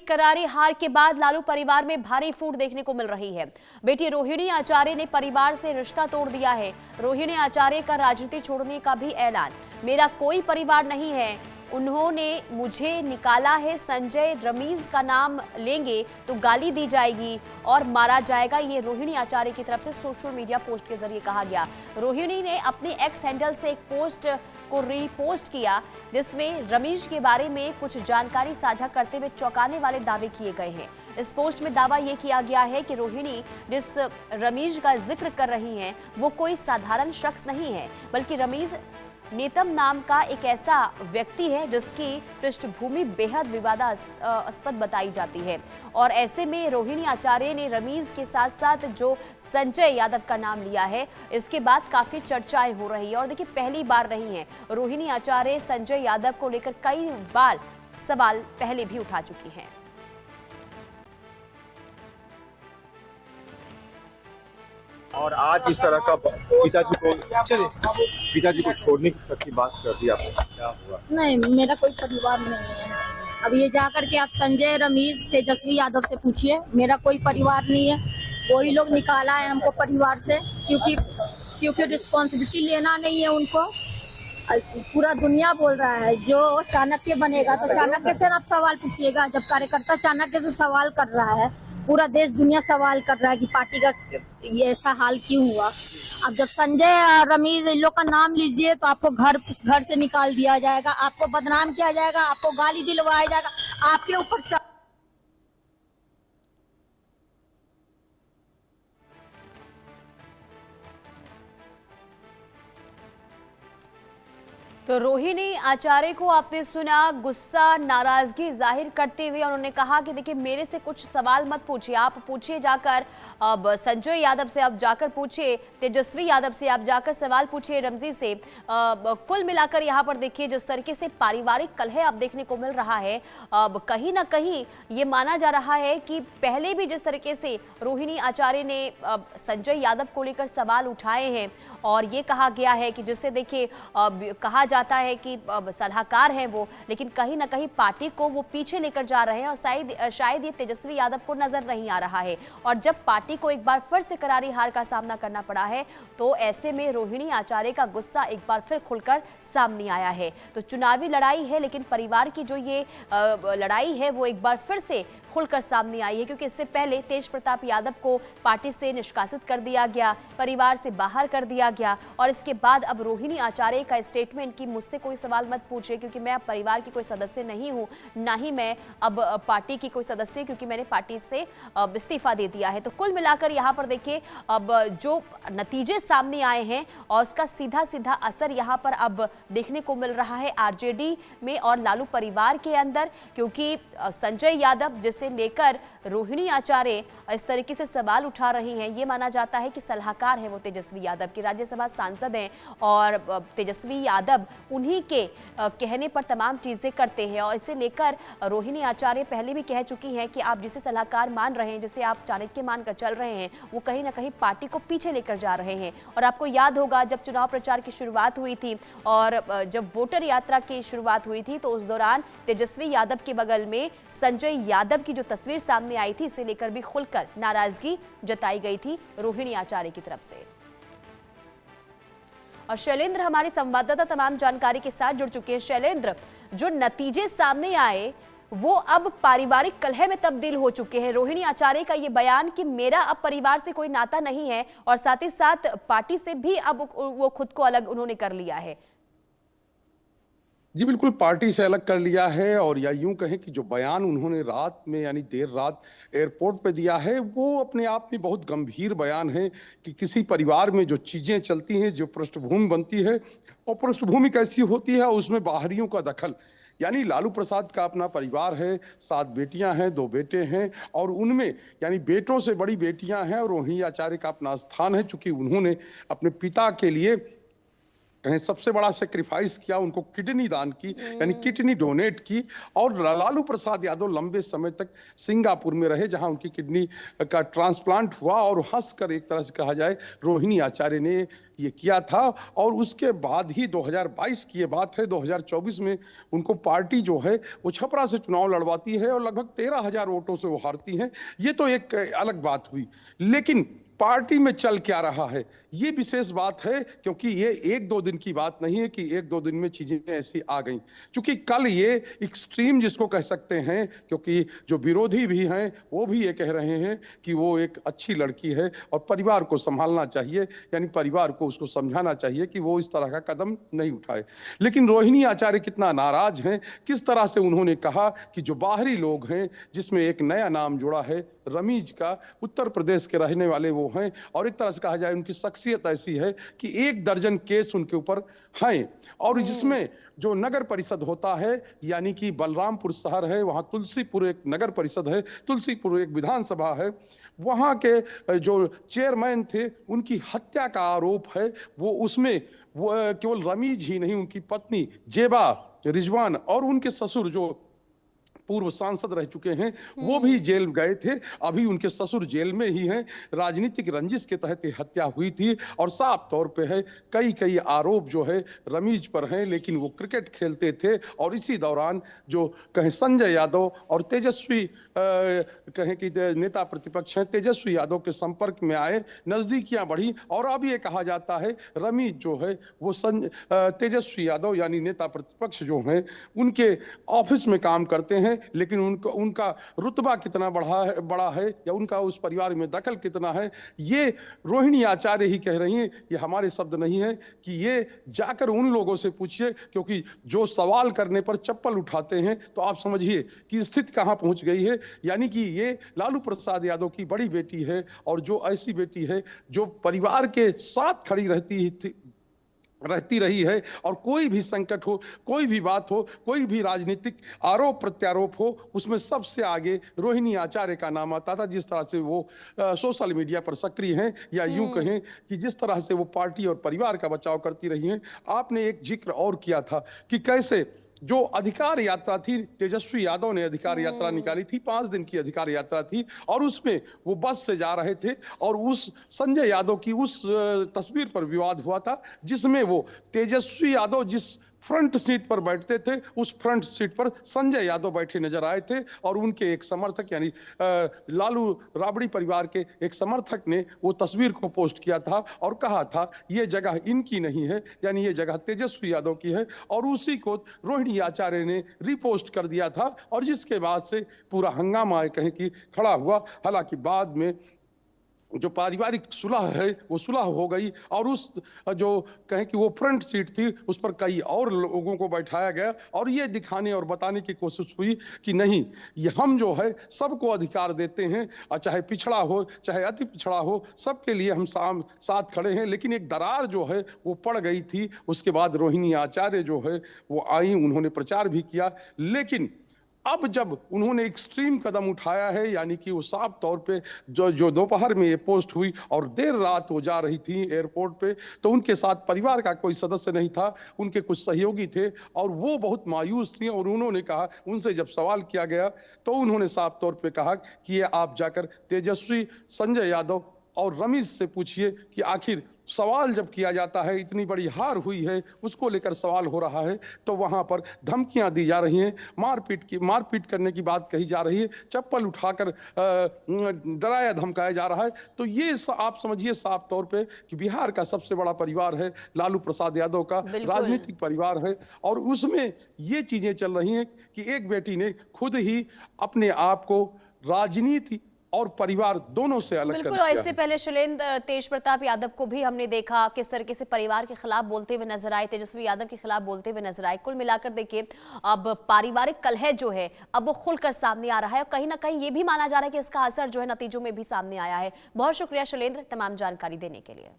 करारी हार के बाद लालू परिवार में भारी फूट देखने को मिल रही है। बेटी रोहिणी आचार्य ने परिवार से रिश्ता तोड़ दिया है। रोहिणी आचार्य का राजनीति छोड़ने का भी ऐलान। मेरा कोई परिवार नहीं है, उन्होंने मुझे निकाला है। संजय रमीज का नाम लेंगे तो गाली दी जाएगी और मारा जाएगा, ये रोहिणी आचार्य की तरफ से सोशल मीडिया पोस्ट के जरिए कहा गया। रोहिणी ने अपनी एक्स हैंडल से एक पोस्ट को रीपोस्ट किया जिसमें रमीज के बारे में कुछ जानकारी साझा करते हुए चौंकाने वाले दावे किए गए हैं। इस पोस्ट में दावा यह किया गया है कि रोहिणी जिस रमीज का जिक्र कर रही हैं वो कोई साधारण शख्स नहीं है, बल्कि रमीज नेतम नाम का एक ऐसा व्यक्ति है जिसकी पृष्ठभूमि बेहद विवादास्पद बताई जाती है। और ऐसे में रोहिणी आचार्य ने रमीज के साथ साथ जो संजय यादव का नाम लिया है, इसके बाद काफी चर्चाएं हो रही है। और देखिए, पहली बार नहीं है, रोहिणी आचार्य संजय यादव को लेकर कई बार सवाल पहले भी उठा चुकी हैं। और आज इस तरह का पिताजी को छोड़ने की बात कर दी आपने, क्या हुआ? नहीं, मेरा कोई परिवार नहीं है। अब ये जाकर के आप संजय, रमीज, तेजस्वी यादव से पूछिए, मेरा कोई परिवार नहीं है। वही लोग निकाला है हमको परिवार से, क्योंकि रिस्पॉन्सिबिलिटी लेना नहीं है उनको। पूरा दुनिया बोल रहा है जो चाणक्य बनेगा तो चाणक्य से आप सवाल पूछिएगा। जब कार्यकर्ता चाणक्य से सवाल कर रहा है, पूरा देश दुनिया सवाल कर रहा है कि पार्टी का ये ऐसा हाल क्यों हुआ। अब जब संजय, रमीज, इन लोग का नाम लीजिए तो आपको घर से निकाल दिया जाएगा, आपको बदनाम किया जाएगा, आपको गाली दिलवाया जाएगा, आपके ऊपर तो रोहिणी आचार्य को आपने सुना गुस्सा, नाराजगी जाहिर करते हुए उन्होंने कहा कि देखिए, मेरे से कुछ सवाल मत पूछिए, आप पूछिए जाकर अब संजय यादव से, आप जाकर पूछिए तेजस्वी यादव से, आप जाकर सवाल पूछिए रमजी से। कुल मिलाकर यहाँ पर देखिए, जिस तरीके से पारिवारिक कलह अब देखने को मिल रहा है, अब कहीं ना कहीं ये माना जा रहा है कि पहले भी जिस तरीके से रोहिणी आचार्य ने संजय यादव को लेकर सवाल उठाए हैं और ये कहा गया है कि जिससे देखिए कहा जाता है कि सलाहकार हैं वो, लेकिन कहीं ना कहीं पार्टी को वो पीछे लेकर जा रहे हैं और शायद ये तेजस्वी यादव को नजर नहीं आ रहा है। और जब पार्टी को एक बार फिर से करारी हार का सामना करना पड़ा है तो ऐसे में रोहिणी आचार्य का गुस्सा एक बार फिर खुलकर सामने आया है। तो चुनावी लड़ाई है, लेकिन परिवार की जो ये लड़ाई है वो एक बार फिर से खुलकर सामने आई है, क्योंकि इससे पहले तेज प्रताप यादव को पार्टी से निष्कासित कर दिया गया, परिवार से बाहर कर दिया गया। और इसके बाद अब रोहिणी आचार्य का स्टेटमेंट कि मुझसे कोई सवाल मत पूछिए क्योंकि मैं अब परिवार की कोई सदस्य नहीं हूं, ना ही मैं अब पार्टी की कोई सदस्य, क्योंकि मैंने पार्टी से इस्तीफा दे दिया है। तो कुल मिलाकर यहाँ पर देखिए, अब जो नतीजे सामने आए हैं और उसका सीधा सीधा असर यहाँ पर अब देखने को मिल रहा है आरजेडी में और लालू परिवार के अंदर, क्योंकि संजय यादव जिसे लेकर रोहिणी आचार्य इस तरीके से सवाल उठा रही हैं, ये माना जाता है कि सलाहकार है वो तेजस्वी यादव की, राज्यसभा सांसद हैं और तेजस्वी यादव उन्हीं के कहने पर तमाम चीजें करते हैं। और इसे लेकर रोहिणी आचार्य पहले भी कह चुकी हैं कि आप जिसे सलाहकार मान रहे हैं, जिसे आप चाणक्य मानकर चल रहे हैं, वो कहीं ना कहीं पार्टी को पीछे लेकर जा रहे हैं। और आपको याद होगा, जब चुनाव प्रचार की शुरुआत हुई थी और जब वोटर यात्रा की शुरुआत हुई थी तो उस दौरान तेजस्वी यादव के बगल में संजय यादव की जो तस्वीर सामने आई थी, इसे लेकर भी खुलकर नाराजगी जताई गई थी रोहिणी आचार्य की तरफ से। और शैलेंद्र हमारे संवाददाता तमाम जानकारी के साथ जुड़ चुके हैं। शैलेंद्र, जो नतीजे सामने आए वो अब पारिवारिक कलह में तब्दील हो चुके हैं। रोहिणी आचार्य का ये बयान कि मेरा अब परिवार से कोई नाता नहीं है और साथ ही साथ पार्टी से भी अब वो खुद को अलग उन्होंने कर लिया है। जी बिल्कुल, पार्टी से अलग कर लिया है। और या यूं कहें कि जो बयान उन्होंने रात में यानी देर रात एयरपोर्ट पे दिया है वो अपने आप में बहुत गंभीर बयान है कि किसी परिवार में जो चीजें चलती हैं, जो पृष्ठभूमि बनती है और पृष्ठभूमि कैसी होती है उसमें बाहरियों का दखल। यानी लालू प्रसाद का अपना परिवार है, 7 बेटियां हैं, 2 बेटे हैं और उनमें यानी बेटों से बड़ी बेटियां हैं और रोहिणी आचार्य का अपना स्थान है, चूंकि उन्होंने अपने पिता के लिए कहें सबसे बड़ा सेक्रीफाइस किया, उनको किडनी दान की, यानी किडनी डोनेट की। और लालू प्रसाद यादव लंबे समय तक सिंगापुर में रहे, जहां उनकी किडनी का ट्रांसप्लांट हुआ, और हंसकर एक तरह से कहा जाए रोहिणी आचार्य ने ये किया था। और उसके बाद ही 2022 की ये बात है, 2024 में उनको पार्टी जो है वो छपरा से चुनाव लड़वाती है और लगभग 13,000 वोटों से वो हारती हैं। ये तो एक अलग बात हुई, लेकिन पार्टी में चल क्या रहा है ये विशेष बात है, क्योंकि ये एक दो दिन की बात नहीं है कि एक दो दिन में चीजें ऐसी आ गई। क्योंकि कल ये एक्सट्रीम जिसको कह सकते हैं, क्योंकि जो विरोधी भी हैं वो भी ये कह रहे हैं कि वो एक अच्छी लड़की है और परिवार को संभालना चाहिए, यानी परिवार को उसको समझाना चाहिए कि वो इस तरह का कदम नहीं उठाए। लेकिन रोहिणी आचार्य कितना नाराज हैं, किस तरह से उन्होंने कहा कि जो बाहरी लोग हैं, जिसमें एक नया नाम जुड़ा है रमीज का, उत्तर प्रदेश के रहने वाले वो हैं, और एक तरह से कहा जाए उनकी शख्सियत ऐसी है कि 1 दर्जन केस उनके ऊपर हैं। और जिसमें जो नगर परिषद होता है, यानी कि बलरामपुर शहर है, वहाँ तुलसीपुर एक नगर परिषद है, तुलसीपुर एक विधानसभा है, वहाँ के जो चेयरमैन थे उनकी हत्या का आरोप है। वो उसमें वो केवल रमीज ही नहीं, उनकी पत्नी जेबा रिजवान और उनके ससुर जो पूर्व सांसद रह चुके हैं वो भी जेल गए थे, अभी उनके ससुर जेल में ही हैं। राजनीतिक रंजिश के तहत हत्या हुई थी, और साफ तौर पे है कई आरोप जो है रमीज पर हैं। लेकिन वो क्रिकेट खेलते थे, और इसी दौरान जो कहें संजय यादव और तेजस्वी कहें कि नेता प्रतिपक्ष हैं, तेजस्वी यादव के संपर्क में आए, नजदीकियां बढ़ी, और अब ये कहा जाता है रमीज जो है वो तेजस्वी यादव यानी नेता प्रतिपक्ष जो हैं उनके ऑफिस में काम करते हैं। लेकिन उनका रुतबा कितना बड़ा है या उनका उस परिवार में दखल कितना है, ये रोहिणी आचार्य ही कह रही हैं। ये हमारे शब्द नहीं है कि ये जाकर उन लोगों से पूछिए, क्योंकि जो सवाल करने पर चप्पल उठाते हैं तो आप समझिए कि स्थिति कहां पहुंच गई है। यानी कि ये लालू प्रसाद यादव की बड़ी बेटी है, और जो ऐसी बेटी है जो परिवार के साथ खड़ी रहती रही है, और कोई भी संकट हो, कोई भी बात हो, कोई भी राजनीतिक आरोप प्रत्यारोप हो, उसमें सबसे आगे रोहिणी आचार्य का नाम आता था। जिस तरह से वो सोशल मीडिया पर सक्रिय हैं, या यूं कहें कि जिस तरह से वो पार्टी और परिवार का बचाव करती रही हैं। आपने एक जिक्र और किया था कि कैसे जो अधिकार यात्रा थी, तेजस्वी यादव ने अधिकार यात्रा निकाली थी, 5 दिन की अधिकार यात्रा थी, और उसमें वो बस से जा रहे थे, और उस संजय यादव की उस तस्वीर पर विवाद हुआ था, जिसमें वो तेजस्वी यादव जिस फ्रंट सीट पर बैठते थे, उस फ्रंट सीट पर संजय यादव बैठे नजर आए थे, और उनके एक समर्थक यानी लालू राबड़ी परिवार के एक समर्थक ने वो तस्वीर को पोस्ट किया था और कहा था ये जगह इनकी नहीं है, यानी ये जगह तेजस्वी यादव की है, और उसी को रोहिणी आचार्य ने रिपोस्ट कर दिया था, और जिसके बाद से पूरा हंगामा कहें कि खड़ा हुआ। हालांकि बाद में जो पारिवारिक सुलह है वो सुलह हो गई, और उस जो कहें कि वो फ्रंट सीट थी उस पर कई और लोगों को बैठाया गया, और ये दिखाने और बताने की कोशिश हुई कि नहीं, ये हम जो है सबको अधिकार देते हैं, और चाहे पिछड़ा हो चाहे अति पिछड़ा हो, सबके लिए हम साथ खड़े हैं। लेकिन एक दरार जो है वो पड़ गई थी। उसके बाद रोहिणी आचार्य जो है वो आई, उन्होंने प्रचार भी किया, लेकिन अब जब उन्होंने एक्सट्रीम कदम उठाया है, यानी कि वो साफ तौर पे जो दोपहर में ये पोस्ट हुई और देर रात वो जा रही थी एयरपोर्ट पे, तो उनके साथ परिवार का कोई सदस्य नहीं था, उनके कुछ सहयोगी थे, और वो बहुत मायूस थी। और उन्होंने कहा, उनसे जब सवाल किया गया तो उन्होंने साफ तौर पे कहा कि ये आप जाकर तेजस्वी, संजय यादव और रमीज से पूछिए कि आखिर सवाल जब किया जाता है, इतनी बड़ी हार हुई है उसको लेकर सवाल हो रहा है, तो वहां पर धमकियां दी जा रही हैं, मारपीट करने की बात कही जा रही है, चप्पल उठाकर डराया धमकाया जा रहा है। तो ये आप समझिए साफ तौर पे कि बिहार का सबसे बड़ा परिवार है लालू प्रसाद यादव का, राजनीतिक परिवार है, और उसमें ये चीजें चल रही हैं कि एक बेटी ने खुद ही अपने आप को राजनीति और परिवार दोनों से अलग कर बिल्कुल। दिया और इससे पहले शैलेंद्र, तेज प्रताप यादव को भी हमने देखा किस तरीके से परिवार के खिलाफ बोलते हुए नजर आए, तेजस्वी यादव के खिलाफ बोलते हुए नजर आए। कुल मिलाकर देखिए अब पारिवारिक कलह जो है अब वो खुलकर सामने आ रहा है, और कहीं ना कहीं ये भी माना जा रहा है कि इसका असर जो है नतीजों में भी सामने आया है। बहुत शुक्रिया शैलेंद्र तमाम जानकारी देने के लिए।